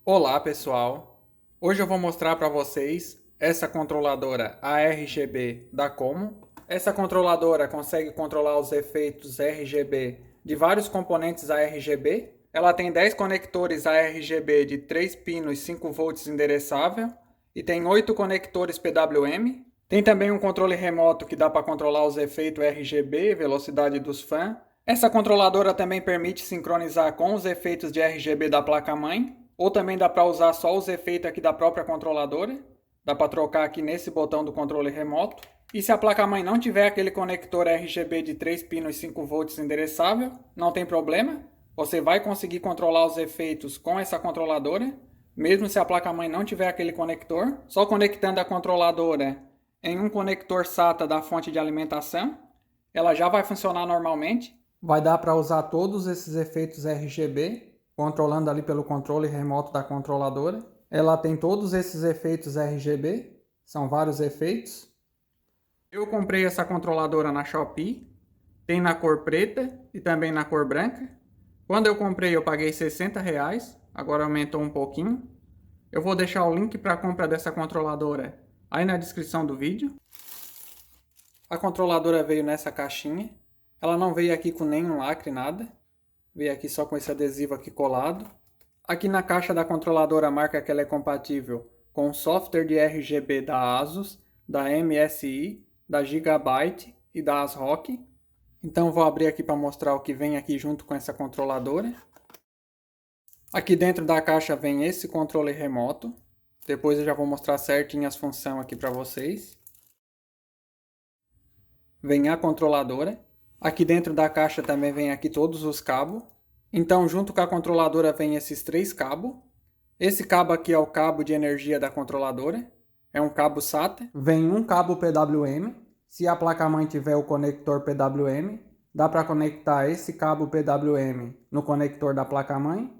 Olá pessoal, hoje eu vou mostrar para vocês essa controladora ARGB da Como. Essa controladora consegue controlar os efeitos RGB de vários componentes ARGB. Ela tem 10 conectores ARGB de 3 pinos 5 volts endereçável e tem 8 conectores PWM. Tem também um controle remoto que dá para controlar os efeitos RGB, velocidade dos fãs. Essa controladora também permite sincronizar com os efeitos de RGB da placa-mãe, ou também dá para usar só os efeitos aqui da própria controladora. Dá para trocar aqui nesse botão do controle remoto. E se a placa-mãe não tiver aquele conector RGB de 3 pinos 5 volts endereçável, não tem problema. Você vai conseguir controlar os efeitos com essa controladora, mesmo se a placa-mãe não tiver aquele conector. Só conectando a controladora em um conector SATA da fonte de alimentação, ela já vai funcionar normalmente. Vai dar para usar todos esses efeitos RGB, controlando ali pelo controle remoto da controladora. Ela tem todos esses efeitos RGB, são vários efeitos. Eu comprei essa controladora na Shopee, tem na cor preta e também na cor branca. Quando eu comprei eu paguei R$60, agora aumentou um pouquinho. Eu vou deixar o link para a compra dessa controladora aí na descrição do vídeo. A controladora veio nessa caixinha. Ela não veio aqui com nenhum lacre, nada. Veio aqui só com esse adesivo aqui colado. Aqui na caixa da controladora marca que ela é compatível com o software de RGB da ASUS, da MSI, da Gigabyte e da ASRock. Então vou abrir aqui para mostrar o que vem aqui junto com essa controladora. Aqui dentro da caixa vem esse controle remoto. Depois eu já vou mostrar certinho as funções aqui para vocês. Vem a controladora. Aqui dentro da caixa também vem aqui todos os cabos. Então junto com a controladora vem esses 3 cabos. Esse cabo aqui é o cabo de energia da controladora. É um cabo SATA. Vem um cabo PWM. Se a placa-mãe tiver o conector PWM, dá para conectar esse cabo PWM no conector da placa-mãe.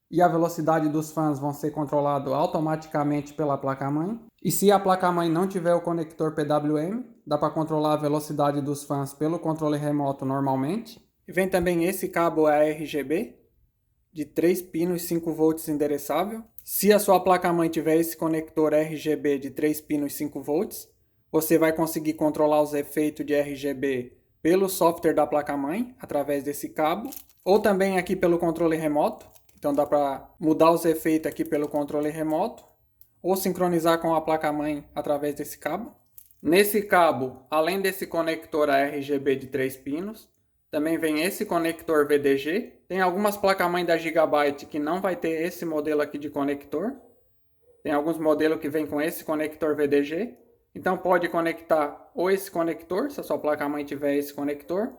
E a velocidade dos fãs vão ser controlados automaticamente pela placa-mãe. E se a placa-mãe não tiver o conector PWM, dá para controlar a velocidade dos fãs pelo controle remoto normalmente. E vem também esse cabo ARGB de 3 pinos 5 volts endereçável. Se a sua placa-mãe tiver esse conector RGB de 3 pinos 5 volts, você vai conseguir controlar os efeitos de RGB pelo software da placa-mãe através desse cabo, ou também aqui pelo controle remoto. Então dá para mudar os efeitos aqui pelo controle remoto ou sincronizar com a placa-mãe através desse cabo. Nesse cabo, além desse conector ARGB de 3 pinos, também vem esse conector VDG. Tem algumas placas-mãe da Gigabyte que não vai ter esse modelo aqui de conector. Tem alguns modelos que vem com esse conector VDG. Então pode conectar ou esse conector, se a sua placa-mãe tiver esse conector,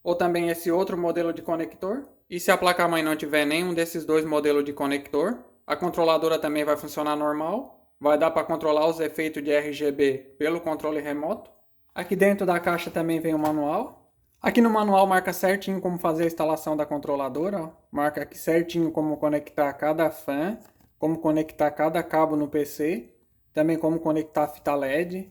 ou também esse outro modelo de conector. E se a placa-mãe não tiver nenhum desses dois modelos de conector, a controladora também vai funcionar normal. Vai dar para controlar os efeitos de RGB pelo controle remoto. Aqui dentro da caixa também vem o manual. Aqui no manual marca certinho como fazer a instalação da controladora. Ó. Marca aqui certinho como conectar cada fã, como conectar cada cabo no PC, também como conectar a fita LED.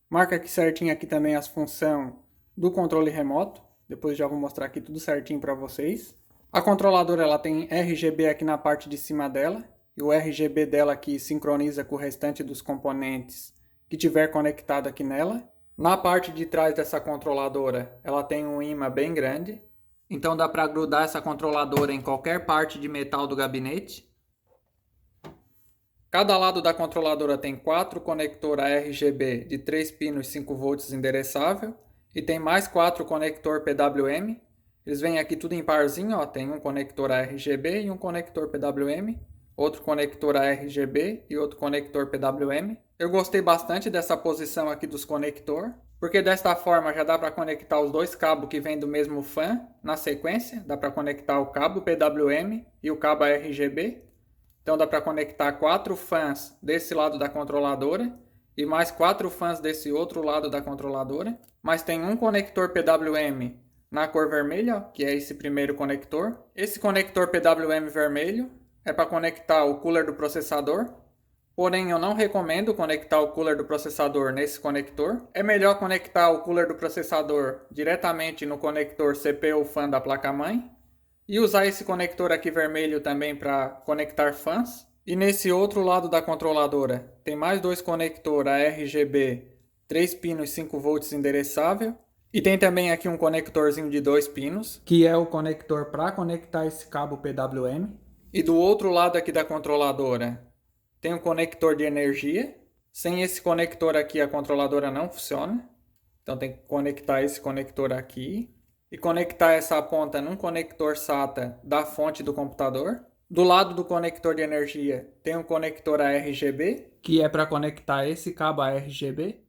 Marca aqui certinho aqui também as funções do controle remoto. Depois já vou mostrar aqui tudo certinho para vocês. A controladora ela tem RGB aqui na parte de cima dela. E o RGB dela aqui sincroniza com o restante dos componentes que tiver conectado aqui nela. Na parte de trás dessa controladora ela tem um ímã bem grande. Então dá para grudar essa controladora em qualquer parte de metal do gabinete. Cada lado da controladora tem 4 conectores RGB de 3 pinos 5 volts endereçável. E tem mais 4 conector PWM. Eles vêm aqui tudo em parzinho, ó. Tem um conector RGB e um conector PWM. Outro conector RGB e outro conector PWM. Eu gostei bastante dessa posição aqui dos conectores, porque desta forma já dá para conectar os dois cabos que vêm do mesmo fã na sequência. Dá para conectar o cabo PWM e o cabo RGB. Então dá para conectar 4 fãs desse lado da controladora e mais 4 fãs desse outro lado da controladora. Mas tem um conector PWM na cor vermelha, ó, que é esse primeiro conector. Esse conector PWM vermelho é para conectar o cooler do processador. Porém, eu não recomendo conectar o cooler do processador nesse conector. É melhor conectar o cooler do processador diretamente no conector CPU fan da placa-mãe. E usar esse conector aqui vermelho também para conectar fãs. E nesse outro lado da controladora tem mais dois conectores ARGB 3 pinos 5 volts endereçável. E tem também aqui um conectorzinho de 2 pinos, que é o conector para conectar esse cabo PWM. E do outro lado aqui da controladora tem um conector de energia. Sem esse conector aqui a controladora não funciona. Então tem que conectar esse conector aqui e conectar essa ponta num conector SATA da fonte do computador. Do lado do conector de energia tem um conector ARGB, que é para conectar esse cabo ARGB.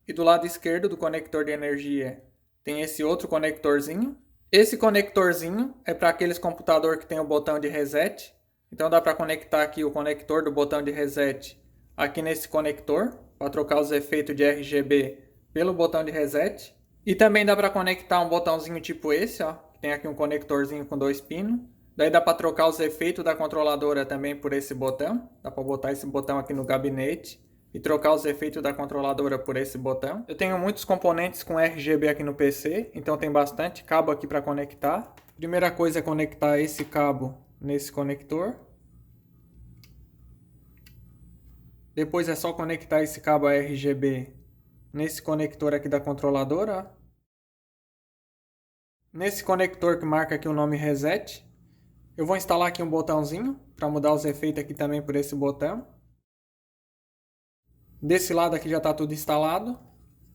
E do lado esquerdo do conector de energia tem esse outro conectorzinho. Esse conectorzinho é para aqueles computadores que tem o botão de reset. Então dá para conectar aqui o conector do botão de reset aqui nesse conector, para trocar os efeitos de RGB pelo botão de reset. E também dá para conectar um botãozinho tipo esse, ó, que tem aqui um conectorzinho com 2 pinos. Daí dá para trocar os efeitos da controladora também por esse botão. Dá para botar esse botão aqui no gabinete e trocar os efeitos da controladora por esse botão. Eu tenho muitos componentes com RGB aqui no PC, então tem bastante cabo aqui para conectar. Primeira coisa é conectar esse cabo nesse conector. Depois é só conectar esse cabo RGB nesse conector aqui da controladora. Nesse conector que marca aqui o nome Reset, eu vou instalar aqui um botãozinho para mudar os efeitos aqui também por esse botão. Desse lado aqui já está tudo instalado.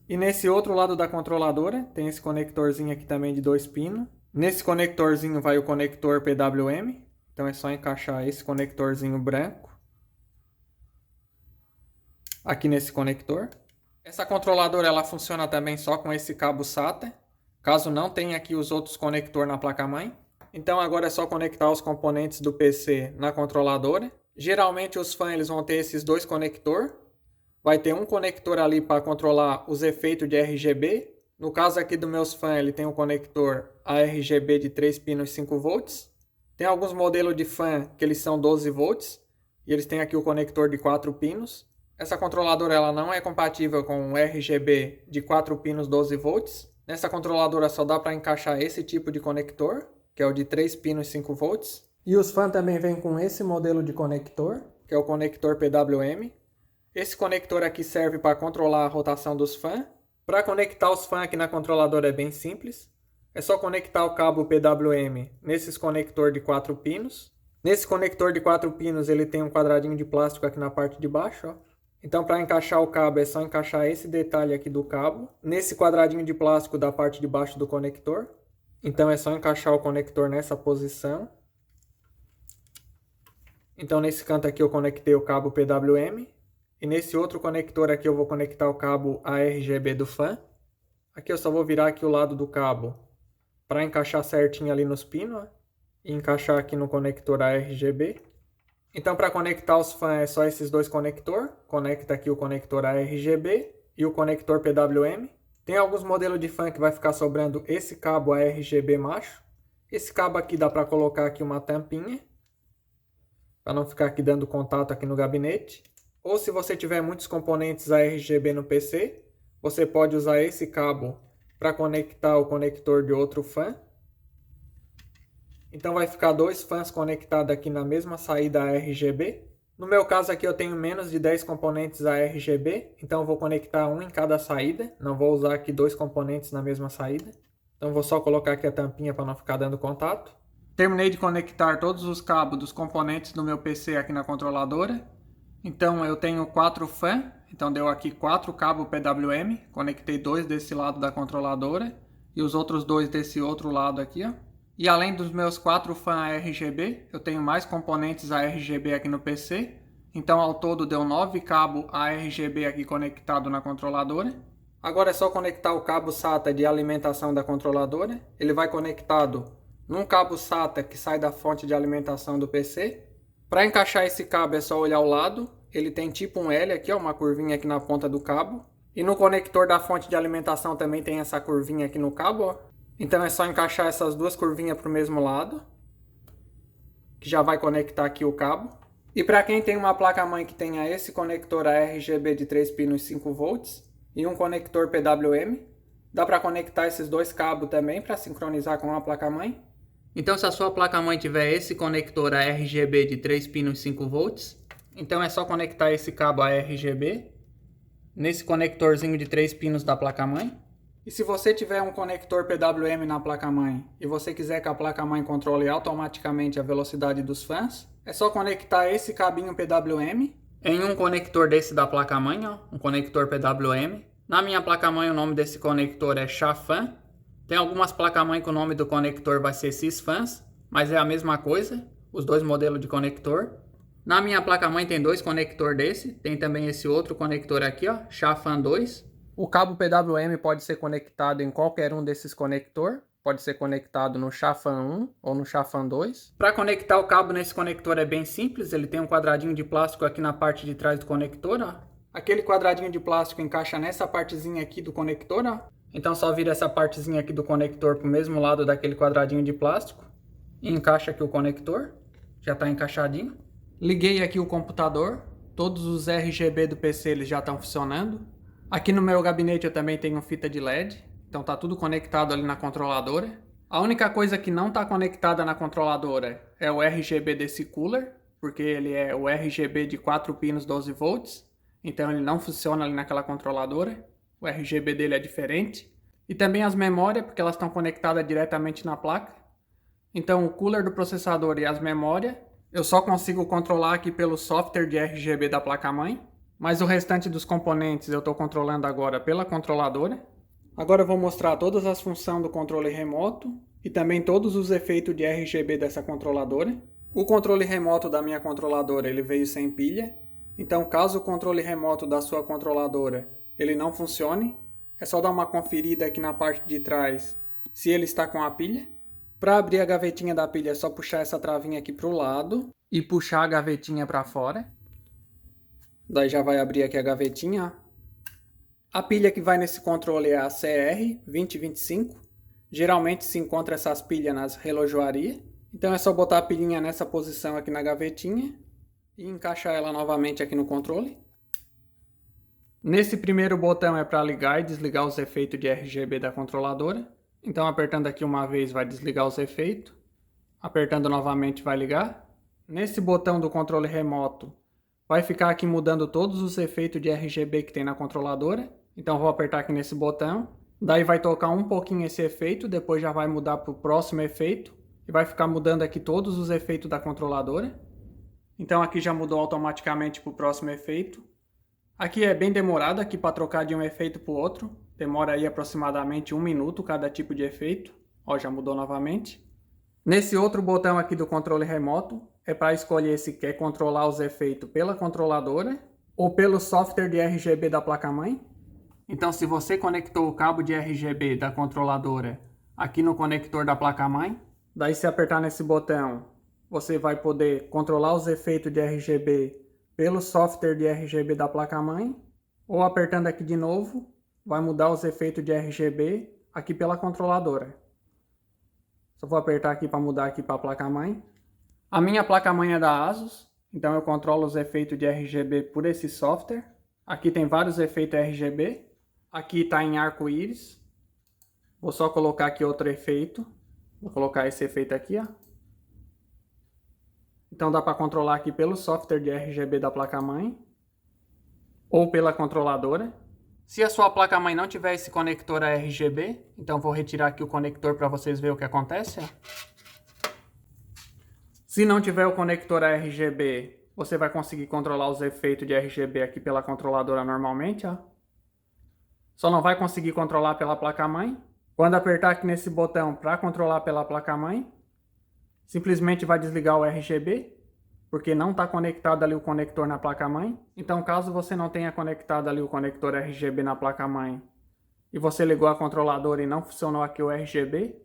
E nesse outro lado da controladora tem esse conectorzinho aqui também de 2 pinos. Nesse conectorzinho vai o conector PWM. Então é só encaixar esse conectorzinho branco aqui nesse conector. Essa controladora ela funciona também só com esse cabo SATA, caso não tenha aqui os outros conectores na placa-mãe. Então agora é só conectar os componentes do PC na controladora. Geralmente os fãs eles vão ter esses dois conectores. Vai ter um conector ali para controlar os efeitos de RGB. No caso aqui dos meus fãs ele tem um conector ARGB de 3 pinos 5 volts. Tem alguns modelos de fã que eles são 12 volts e eles têm aqui o conector de 4 pinos. Essa controladora ela não é compatível com o RGB de 4 pinos 12 volts. Nessa controladora só dá para encaixar esse tipo de conector, que é o de 3 pinos 5 volts. E os fãs também vêm com esse modelo de conector, que é o conector PWM. Esse conector aqui serve para controlar a rotação dos fãs. Para conectar os fãs aqui na controladora é bem simples. É só conectar o cabo PWM nesses conector de 4 pinos. Nesse conector de 4 pinos ele tem um quadradinho de plástico aqui na parte de baixo, ó. Então, para encaixar o cabo, é só encaixar esse detalhe aqui do cabo nesse quadradinho de plástico da parte de baixo do conector. Então, é só encaixar o conector nessa posição. Então, nesse canto aqui eu conectei o cabo PWM. E nesse outro conector aqui eu vou conectar o cabo ARGB do fã. Aqui eu só vou virar aqui o lado do cabo para encaixar certinho ali nos pinos, ó, e encaixar aqui no conector ARGB. Então, para conectar os fãs é só esses dois conectores. Conecta aqui o conector ARGB e o conector PWM. Tem alguns modelos de fã que vai ficar sobrando esse cabo ARGB macho. Esse cabo aqui dá para colocar aqui uma tampinha, para não ficar aqui dando contato aqui no gabinete. Ou se você tiver muitos componentes ARGB no PC, você pode usar esse cabo para conectar o conector de outro fã. Então vai ficar dois fãs conectados aqui na mesma saída ARGB. No meu caso aqui eu tenho menos de 10 componentes ARGB, então eu vou conectar um em cada saída. Não vou usar aqui dois componentes na mesma saída. Então vou só colocar aqui a tampinha para não ficar dando contato. Terminei de conectar todos os cabos dos componentes do meu PC aqui na controladora. Então eu tenho 4 fãs, então deu aqui 4 cabos PWM. Conectei 2 desse lado da controladora e os outros 2 desse outro lado aqui, ó. E além dos meus 4 fãs ARGB, eu tenho mais componentes ARGB aqui no PC. Então ao todo deu 9 cabos ARGB aqui conectado na controladora. Agora é só conectar o cabo SATA de alimentação da controladora. Ele vai conectado num cabo SATA que sai da fonte de alimentação do PC. Para encaixar esse cabo é só olhar ao lado. Ele tem tipo um L aqui, ó, uma curvinha aqui na ponta do cabo. E no conector da fonte de alimentação também tem essa curvinha aqui no cabo, ó. Então é só encaixar essas duas curvinhas para o mesmo lado, que já vai conectar aqui o cabo. E para quem tem uma placa-mãe que tenha esse conector ARGB de 3 pinos 5 volts e um conector PWM, dá para conectar esses dois cabos também para sincronizar com a placa-mãe. Então, se a sua placa-mãe tiver esse conector a RGB de 3 pinos 5 volts, então é só conectar esse cabo a RGB nesse conectorzinho de 3 pinos da placa-mãe. E se você tiver um conector PWM na placa-mãe e você quiser que a placa-mãe controle automaticamente a velocidade dos fãs, é só conectar esse cabinho PWM em um conector desse da placa-mãe, um conector PWM. Na minha placa-mãe o nome desse conector é Chafan. Tem algumas placas-mãe que o nome do conector vai ser Sysfans, mas é a mesma coisa, os dois modelos de conector. Na minha placa-mãe tem dois conectores desse, tem também esse outro conector aqui, ó, Chafan 2. O cabo PWM pode ser conectado em qualquer um desses conectores, pode ser conectado no Chafan 1 ou no Chafan 2. Para conectar o cabo nesse conector é bem simples, ele tem um quadradinho de plástico aqui na parte de trás do conector, ó. Aquele quadradinho de plástico encaixa nessa partezinha aqui do conector, ó. Então só vira essa partezinha aqui do conector para o mesmo lado daquele quadradinho de plástico e encaixa aqui o conector, já está encaixadinho. Liguei aqui o computador, todos os RGB do PC eles já estão funcionando. Aqui no meu gabinete eu também tenho fita de LED, então está tudo conectado ali na controladora. A única coisa que não está conectada na controladora é o RGB desse cooler, porque ele é o RGB de 4 pinos 12 volts, então ele não funciona ali naquela controladora. O RGB dele é diferente. E também as memórias, porque elas estão conectadas diretamente na placa. Então o cooler do processador e as memórias, eu só consigo controlar aqui pelo software de RGB da placa-mãe. Mas o restante dos componentes eu estou controlando agora pela controladora. Agora eu vou mostrar todas as funções do controle remoto e também todos os efeitos de RGB dessa controladora. O controle remoto da minha controladora ele veio sem pilha. Então caso o controle remoto da sua controladora ele não funcione, é só dar uma conferida aqui na parte de trás se ele está com a pilha. Para abrir a gavetinha da pilha é só puxar essa travinha aqui para o lado e puxar a gavetinha para fora. Daí já vai abrir aqui a gavetinha. A pilha que vai nesse controle é a CR2025. Geralmente se encontra essas pilhas nas relojoarias. Então é só botar a pilhinha nessa posição aqui na gavetinha e encaixar ela novamente aqui no controle. Nesse primeiro botão é para ligar e desligar os efeitos de RGB da controladora. Então apertando aqui uma vez vai desligar os efeitos. Apertando novamente vai ligar. Nesse botão do controle remoto vai ficar aqui mudando todos os efeitos de RGB que tem na controladora. Então vou apertar aqui nesse botão. Daí vai tocar um pouquinho esse efeito, depois já vai mudar para o próximo efeito. E vai ficar mudando aqui todos os efeitos da controladora. Então aqui já mudou automaticamente para o próximo efeito. Aqui é bem demorado aqui para trocar de um efeito para o outro. Demora aí aproximadamente 1 minuto cada tipo de efeito. Ó, já mudou novamente. Nesse outro botão aqui do controle remoto é para escolher se quer controlar os efeitos pela controladora ou pelo software de RGB da placa-mãe. Então se você conectou o cabo de RGB da controladora aqui no conector da placa-mãe, daí se apertar nesse botão você vai poder controlar os efeitos de RGB pelo software de RGB da placa-mãe, ou apertando aqui de novo, vai mudar os efeitos de RGB aqui pela controladora. Só vou apertar aqui para mudar aqui para a placa-mãe. A minha placa-mãe é da ASUS, então eu controlo os efeitos de RGB por esse software. Aqui tem vários efeitos RGB. Aqui está em arco-íris. Vou só colocar aqui outro efeito. Vou colocar esse efeito aqui, ó. Então dá para controlar aqui pelo software de RGB da placa-mãe ou pela controladora. Se a sua placa-mãe não tiver esse conector a RGB, então vou retirar aqui o conector para vocês verem o que acontece. Se não tiver o conector a RGB, você vai conseguir controlar os efeitos de RGB aqui pela controladora normalmente. Ó. Só não vai conseguir controlar pela placa-mãe. Quando apertar aqui nesse botão para controlar pela placa-mãe, simplesmente vai desligar o RGB, porque não está conectado ali o conector na placa-mãe. Então, caso você não tenha conectado ali o conector RGB na placa-mãe e você ligou a controladora e não funcionou aqui o RGB,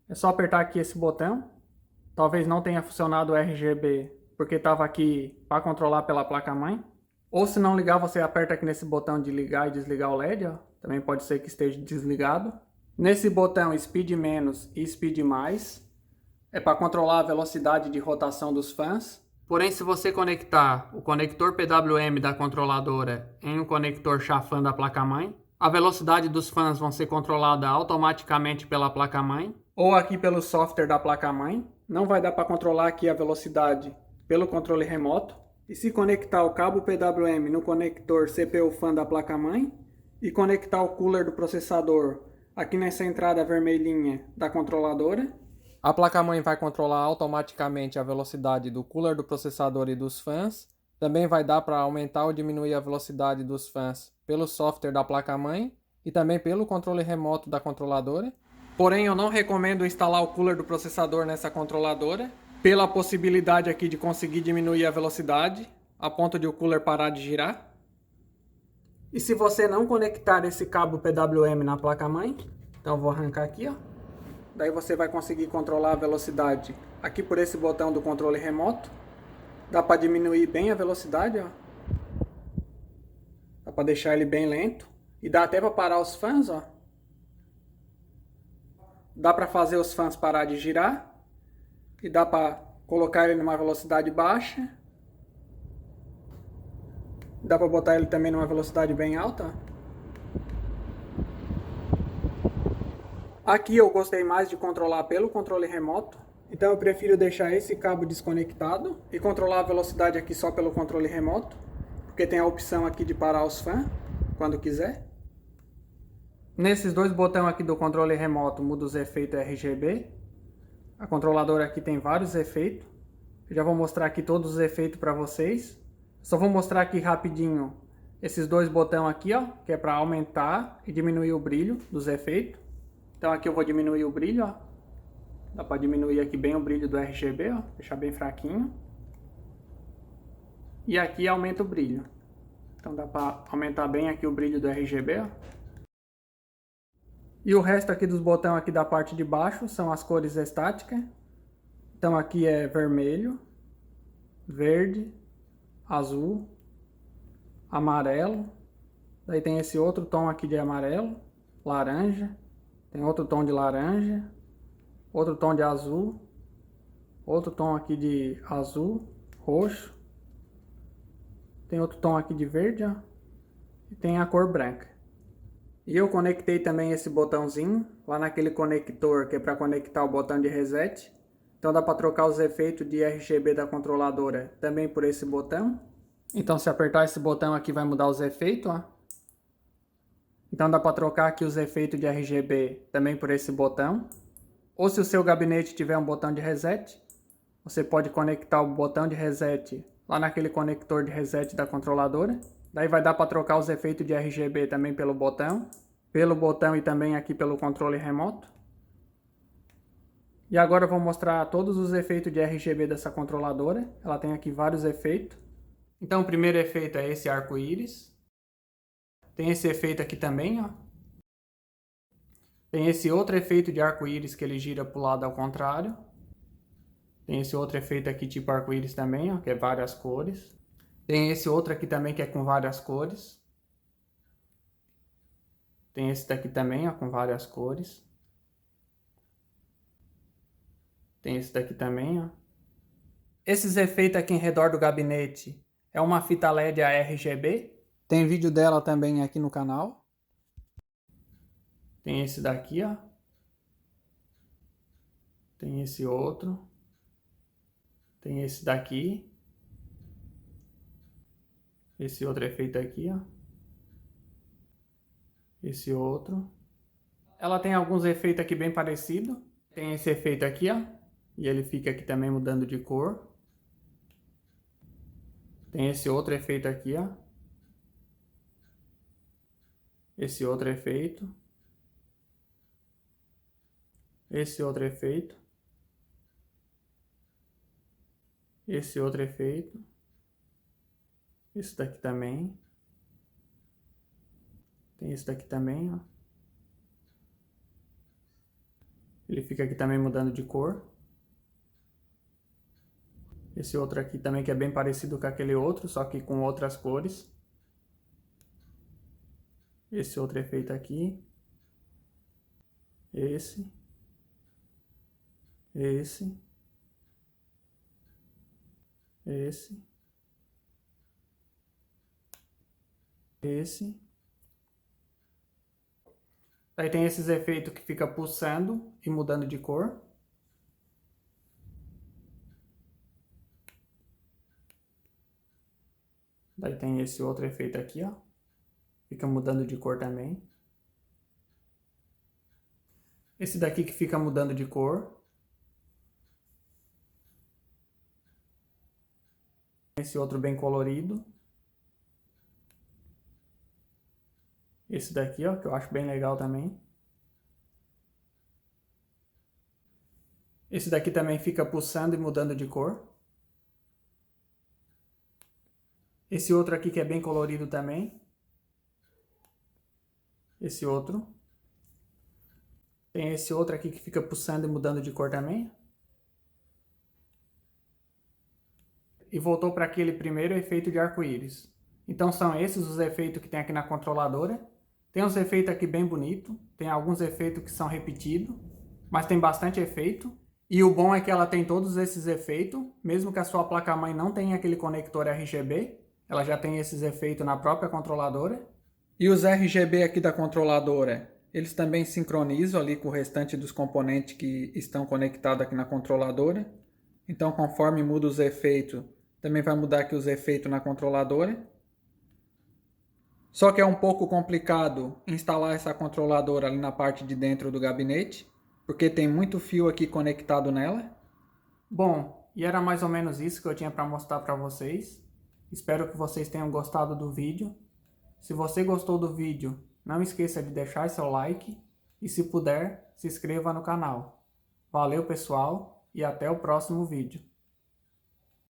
é só apertar aqui esse botão. Talvez não tenha funcionado o RGB porque estava aqui para controlar pela placa-mãe. Ou se não ligar, você aperta aqui nesse botão de ligar e desligar o LED. Ó. Também pode ser que esteja desligado. Nesse botão Speed menos e Speed mais é para controlar a velocidade de rotação dos fãs. Porém, se você conectar o conector PWM da controladora em um conector Chafan da placa-mãe, a velocidade dos fãs vão ser controlada automaticamente pela placa-mãe ou aqui pelo software da placa-mãe. Não vai dar para controlar aqui a velocidade pelo controle remoto. E se conectar o cabo PWM no conector CPU fan da placa-mãe e conectar o cooler do processador aqui nessa entrada vermelhinha da controladora, a placa-mãe vai controlar automaticamente a velocidade do cooler do processador e dos fãs. Também vai dar para aumentar ou diminuir a velocidade dos fãs pelo software da placa-mãe e também pelo controle remoto da controladora. Porém, eu não recomendo instalar o cooler do processador nessa controladora, pela possibilidade aqui de conseguir diminuir a velocidade, a ponto de o cooler parar de girar. E se você não conectar esse cabo PWM na placa-mãe, então eu vou arrancar aqui, ó. Daí você vai conseguir controlar a velocidade aqui por esse botão do controle remoto. Dá para diminuir bem a velocidade, ó. Dá para deixar ele bem lento. E dá até para parar os fãs, ó. Dá para fazer os fãs parar de girar. E dá para colocar ele numa velocidade baixa. Dá para botar ele também numa velocidade bem alta. Aqui eu gostei mais de controlar pelo controle remoto. Então eu prefiro deixar esse cabo desconectado e controlar a velocidade aqui só pelo controle remoto. Porque tem a opção aqui de parar os fãs quando quiser. Nesses dois botões aqui do controle remoto muda os efeitos RGB. A controladora aqui tem vários efeitos. Eu já vou mostrar aqui todos os efeitos para vocês. Só vou mostrar aqui rapidinho esses dois botões aqui, ó, que é para aumentar e diminuir o brilho dos efeitos. Então aqui eu vou diminuir o brilho, ó. Dá para diminuir aqui bem o brilho do RGB, ó, deixar bem fraquinho. E aqui aumenta o brilho. Então dá para aumentar bem aqui o brilho do RGB, ó. E o resto aqui dos botões aqui da parte de baixo são as cores estáticas. Então aqui é vermelho, verde, azul, amarelo. Daí tem esse outro tom aqui de amarelo, laranja. Tem outro tom de laranja, outro tom de azul, outro tom aqui de azul, roxo. Tem outro tom aqui de verde, ó. E tem a cor branca. E eu conectei também esse botãozinho lá naquele conector que é para conectar o botão de reset. Então dá para trocar os efeitos de RGB da controladora também por esse botão. Então se apertar esse botão aqui vai mudar os efeitos, ó. Então dá para trocar aqui os efeitos de RGB também por esse botão. Ou se o seu gabinete tiver um botão de reset, você pode conectar o botão de reset lá naquele conector de reset da controladora. Daí vai dar para trocar os efeitos de RGB também pelo botão e também aqui pelo controle remoto. E agora eu vou mostrar todos os efeitos de RGB dessa controladora. Ela tem aqui vários efeitos. Então o primeiro efeito é esse arco-íris. Tem esse efeito aqui também, ó. Tem esse outro efeito de arco-íris que ele gira para o lado ao contrário. Tem esse outro efeito aqui tipo arco-íris também, ó, que é várias cores. Tem esse outro aqui também que é com várias cores. Tem esse daqui também, ó, com várias cores. Tem esse daqui também, ó. Esses efeitos aqui em redor do gabinete é uma fita LED ARGB. Tem vídeo dela também aqui no canal. Tem esse daqui, ó. Tem esse outro. Tem esse daqui. Esse outro efeito aqui, ó. Esse outro. Ela tem alguns efeitos aqui bem parecidos. Tem esse efeito aqui, ó. E ele fica aqui também mudando de cor. Tem esse outro efeito aqui, ó. Esse outro efeito. Esse outro efeito. Esse outro efeito. Esse daqui também. Tem esse daqui também, ó. Ele fica aqui também mudando de cor. Esse outro aqui também que é bem parecido com aquele outro, só que com outras cores. Esse outro efeito aqui. Esse. Esse. Esse. Esse. Daí tem esses efeitos que fica pulsando e mudando de cor. Daí tem esse outro efeito aqui, ó. Fica mudando de cor também. Esse daqui que fica mudando de cor. Esse outro bem colorido. Esse daqui, ó, que eu acho bem legal também. Esse daqui também fica pulsando e mudando de cor. Esse outro aqui que é bem colorido também. Esse outro. Tem esse outro aqui que fica pulsando e mudando de cor também. E voltou para aquele primeiro efeito de arco-íris. Então são esses os efeitos que tem aqui na controladora. Tem uns efeitos aqui bem bonitos. Tem alguns efeitos que são repetidos. Mas tem bastante efeito. E o bom é que ela tem todos esses efeitos. Mesmo que a sua placa-mãe não tenha aquele conector RGB. Ela já tem esses efeitos na própria controladora. E os RGB aqui da controladora, eles também sincronizam ali com o restante dos componentes que estão conectados aqui na controladora. Então, conforme muda os efeitos, também vai mudar aqui os efeitos na controladora. Só que é um pouco complicado instalar essa controladora ali na parte de dentro do gabinete, porque tem muito fio aqui conectado nela. Bom, e era mais ou menos isso que eu tinha para mostrar para vocês. Espero que vocês tenham gostado do vídeo. Se você gostou do vídeo, não esqueça de deixar seu like e, se puder, se inscreva no canal. Valeu, pessoal, e até o próximo vídeo.